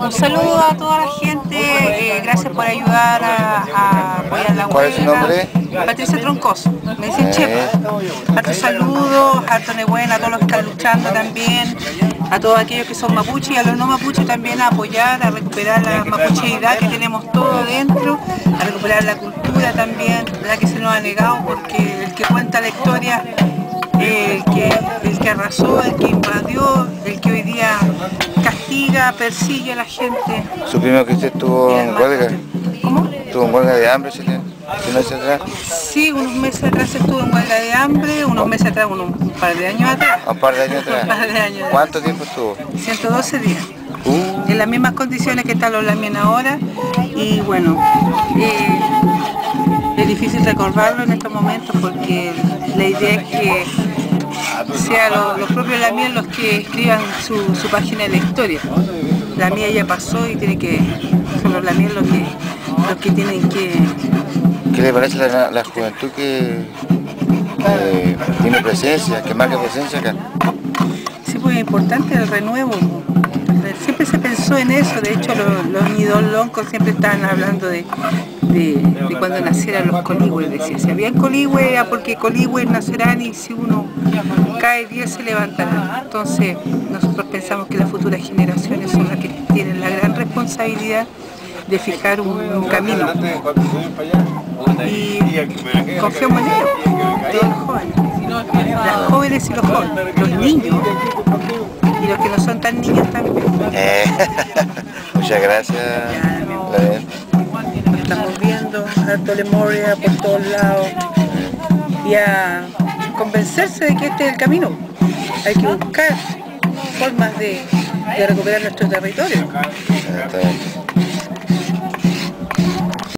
Un saludo a toda la gente, gracias por ayudar a apoyar la huelga. ¿Cuál es su nombre? Patricia Troncoso, me dicen Chepa. Harto saludos, harto nebuena a todos los que están luchando también, a todos aquellos que son mapuches y a los no mapuches también a apoyar, a recuperar la mapucheidad que tenemos todo adentro, a recuperar la cultura también, la que se nos ha negado porque el que cuenta la historia, el que arrasó, el que invadió, el que hoy día castiga, persigue a la gente. Supimos que usted estuvo en huelga. ¿Cómo? Estuvo en huelga de hambre, ¿sí? ¿Meses atrás? Sí, unos meses atrás estuve en huelga de hambre, unos meses atrás, un par de años atrás. ¿Un par de años atrás? Un par de años atrás. ¿Cuánto tiempo estuvo? 112 días. En las mismas condiciones que están los lamien ahora. Y bueno, es difícil recordarlo en estos momentos porque la idea es que sean los propios lamien los que escriban su página de la historia. La mía ya pasó y son los lamien los que tienen que... ¿Qué le parece la juventud que tiene presencia, que marca presencia acá? Sí, pues es importante el renuevo. Siempre se pensó en eso, de hecho los nidoloncos siempre estaban hablando de cuando nacieran los coligües. Decía, si habían coligües era porque coligües nacerán y si uno cae 10 se levantará. Entonces nosotros pensamos que las futuras generaciones son las que tienen la gran responsabilidad de fijar un camino. Y confiamos en ellos, todos los jóvenes, las jóvenes y los jóvenes, los niños y los que no son tan niños también. Muchas gracias. Estamos viendo harto memoria por todos lados y a convencerse de que este es el camino. Hay que buscar formas de recuperar nuestro territorio.